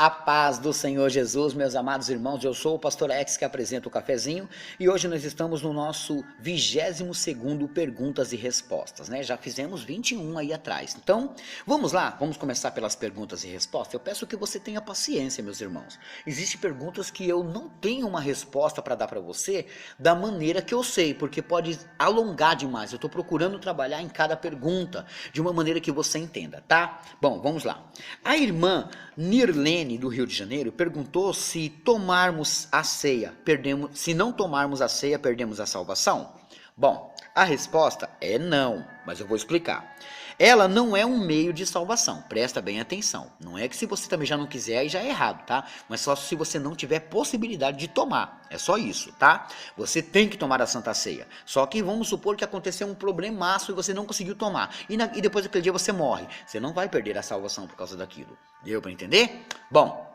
A paz do Senhor Jesus, meus amados irmãos, eu sou o pastor X que apresenta o cafezinho e hoje nós estamos no nosso 22º Perguntas e Respostas, né? Já fizemos 21 aí atrás. Então, vamos lá, vamos começar pelas perguntas e respostas. Eu peço que você tenha paciência, meus irmãos. Existem perguntas que eu não tenho uma resposta para dar para você da maneira que eu sei, porque pode alongar demais. Eu estou procurando trabalhar em cada pergunta de uma maneira que você entenda, tá? Bom, vamos lá. A irmã Nirlene, do Rio de Janeiro, perguntou se tomarmos a ceia, se não tomarmos a ceia, perdemos a salvação? Bom, a resposta é não, mas eu vou explicar. Ela não é um meio de salvação, presta bem atenção. Não é que se você também já não quiser, aí já é errado, tá? Mas só se você não tiver possibilidade de tomar, é só isso, tá? Você tem que tomar a Santa Ceia. Só que vamos supor que aconteceu um problemaço e você não conseguiu tomar. E depois daquele dia você morre. Você não vai perder a salvação por causa daquilo. Deu para entender? Bom,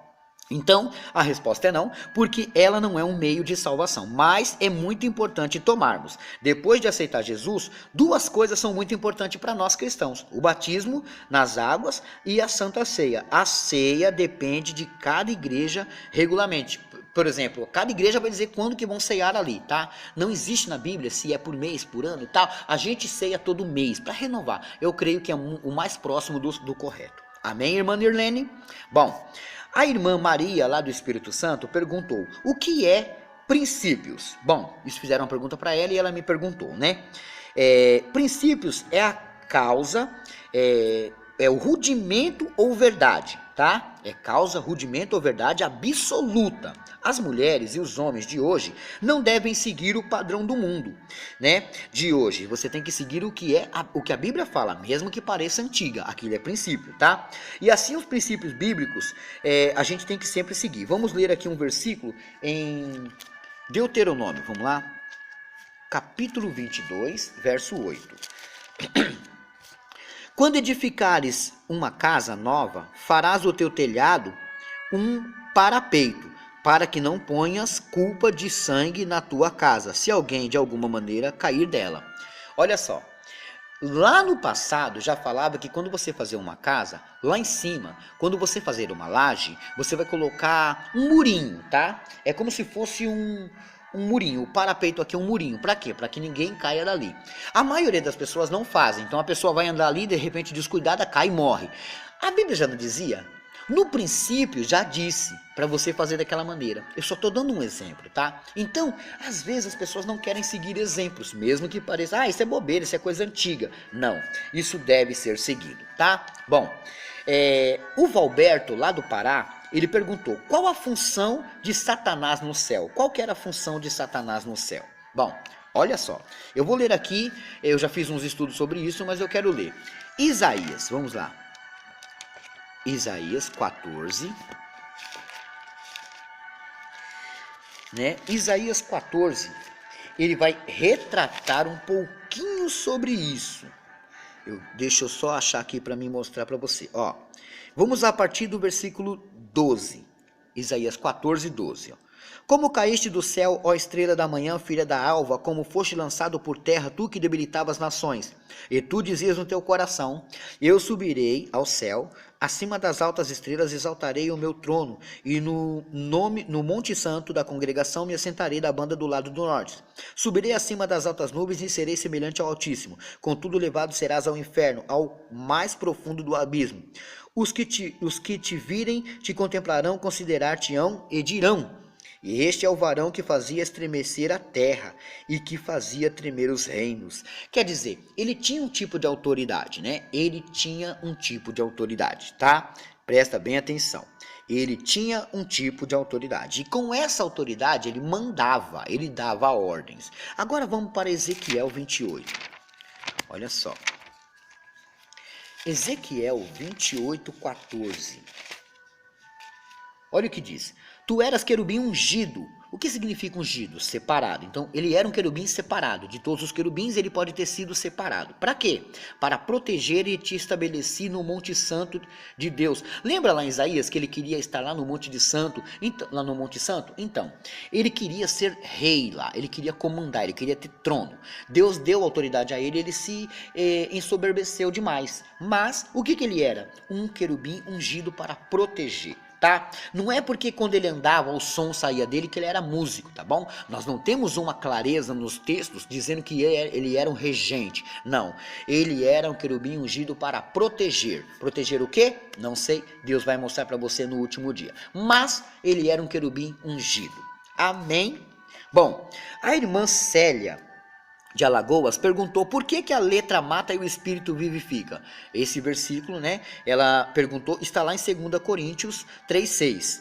então, a resposta é não, porque ela não é um meio de salvação, mas é muito importante tomarmos. Depois de aceitar Jesus, duas coisas são muito importantes para nós cristãos: o batismo nas águas e a Santa Ceia. A ceia depende de cada igreja regularmente. Por exemplo, cada igreja vai dizer quando que vão ceiar ali, tá? Não existe na Bíblia se é por mês, por ano e tal. A gente ceia todo mês para renovar. Eu creio que é o mais próximo do correto. Amém, irmã Nirlene? Bom, a irmã Maria, lá do Espírito Santo, perguntou: o que é princípios? Bom, eles fizeram uma pergunta para ela e ela me perguntou, né? Princípios é a causa, é o rudimento ou verdade, tá? É causa, rudimento ou verdade absoluta. As mulheres e os homens de hoje não devem seguir o padrão do mundo, né? De hoje, você tem que seguir o que a Bíblia fala, mesmo que pareça antiga. Aquilo é princípio, tá? E assim os princípios bíblicos, a gente tem que sempre seguir. Vamos ler aqui um versículo em Deuteronômio, vamos lá? Capítulo 22, verso 8. Quando edificares uma casa nova, farás o teu telhado um parapeito, para que não ponhas culpa de sangue na tua casa, se alguém de alguma maneira cair dela. Olha só, lá no passado já falava que quando você fazer uma casa, lá em cima, quando você fazer uma laje, você vai colocar um murinho, tá? É como se fosse um murinho, o parapeito aqui é um murinho. Para quê? Para que ninguém caia dali. A maioria das pessoas não fazem, então a pessoa vai andar ali, de repente descuidada, cai e morre. A Bíblia já não dizia? No princípio já disse para você fazer daquela maneira. Eu só estou dando um exemplo, tá? Então, às vezes as pessoas não querem seguir exemplos, mesmo que pareça, isso é bobeira, isso é coisa antiga. Não, isso deve ser seguido, tá? Bom, o Valberto, lá do Pará, ele perguntou: qual a função de Satanás no céu? Qual que era a função de Satanás no céu? Bom, olha só, eu vou ler aqui, eu já fiz uns estudos sobre isso, mas eu quero ler. Isaías, vamos lá. Isaías 14, né? Isaías 14, ele vai retratar um pouquinho sobre isso. Deixa eu só achar aqui para me mostrar para você. Ó, vamos a partir do versículo 12. Isaías 14, 12. Ó. Como caíste do céu, ó estrela da manhã, filha da alva, como foste lançado por terra, tu que debilitavas nações. E tu dizias no teu coração: eu subirei ao céu, acima das altas estrelas exaltarei o meu trono, e no monte santo da congregação me assentarei da banda do lado do norte. Subirei acima das altas nuvens e serei semelhante ao Altíssimo. Contudo levado serás ao inferno, ao mais profundo do abismo. Os que te virem te contemplarão, considerar-te-ão e dirão: e este é o varão que fazia estremecer a terra e que fazia tremer os reinos. Quer dizer, ele tinha um tipo de autoridade, né? Ele tinha um tipo de autoridade, tá? Presta bem atenção. Ele tinha um tipo de autoridade. E com essa autoridade ele mandava, ele dava ordens. Agora vamos para Ezequiel 28. Olha só. Ezequiel 28, 14. Olha o que diz: tu eras querubim ungido. O que significa ungido? Separado. Então, ele era um querubim separado. De todos os querubins, ele pode ter sido separado. Para quê? Para proteger e te estabelecer no Monte Santo de Deus. Lembra lá em Isaías que ele queria estar lá no Monte de Santo? Lá no Monte Santo? Então, ele queria ser rei lá. Ele queria comandar, ele queria ter trono. Deus deu autoridade a ele, ele se ensoberbeceu demais. Mas, o que ele era? Um querubim ungido para proteger. tá? Não é porque quando ele andava o som saía dele que ele era músico, tá bom? Nós não temos uma clareza nos textos dizendo que ele era um regente. Não, ele era um querubim ungido para proteger. Proteger o quê? Não sei, Deus vai mostrar para você no último dia. Mas ele era um querubim ungido. Amém? Bom, a irmã Célia de Alagoas perguntou por que a letra mata e o espírito vivifica. Esse versículo, né, ela perguntou, está lá em 2 Coríntios 3,6.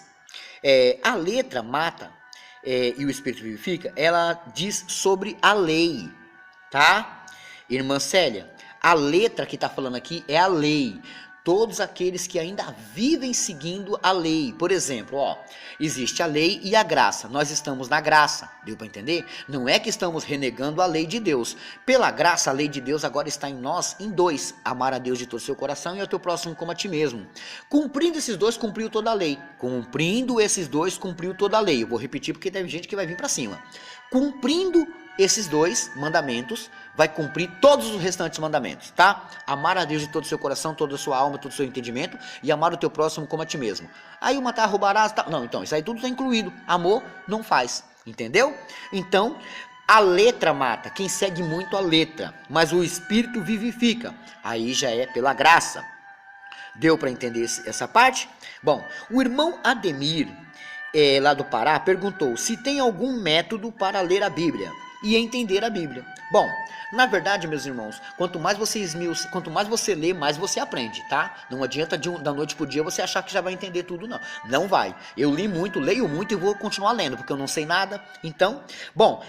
A letra mata e o espírito vivifica, ela diz sobre a lei, tá? Irmã Célia, a letra que está falando aqui é a lei. Todos aqueles que ainda vivem seguindo a lei. Por exemplo, existe a lei e a graça. Nós estamos na graça. Deu para entender? Não é que estamos renegando a lei de Deus. Pela graça, a lei de Deus agora está em nós, em dois. Amar a Deus de todo o seu coração e ao teu próximo como a ti mesmo. Cumprindo esses dois, cumpriu toda a lei. Cumprindo esses dois, cumpriu toda a lei. Eu vou repetir porque tem gente que vai vir para cima. Cumprindo esses dois mandamentos, vai cumprir todos os restantes mandamentos, tá? Amar a Deus de todo o seu coração, toda a sua alma, todo o seu entendimento e amar o teu próximo como a ti mesmo. Aí o matar, roubarás, tá? Não, então, isso aí tudo está incluído. Amor não faz, entendeu? Então, a letra mata, quem segue muito a letra, mas o espírito vivifica. Aí já é pela graça. Deu para entender essa parte? Bom, o irmão Ademir, lá do Pará, perguntou se tem algum método para ler a Bíblia e entender a Bíblia. Bom, na verdade, meus irmãos, quanto mais você lê, mais você aprende, tá? Não adianta da noite pro dia você achar que já vai entender tudo, não. Não vai. Eu li muito, leio muito e vou continuar lendo, porque eu não sei nada. Então, bom,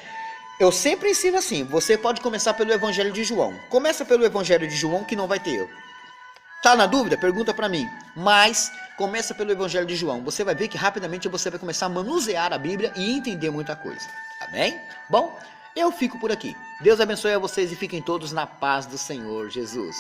eu sempre ensino assim, você pode começar pelo Evangelho de João. Começa pelo Evangelho de João que não vai ter erro. Tá na dúvida? Pergunta para mim. Mas começa pelo Evangelho de João. Você vai ver que rapidamente você vai começar a manusear a Bíblia e entender muita coisa. Amém? Bom, eu fico por aqui. Deus abençoe a vocês e fiquem todos na paz do Senhor Jesus.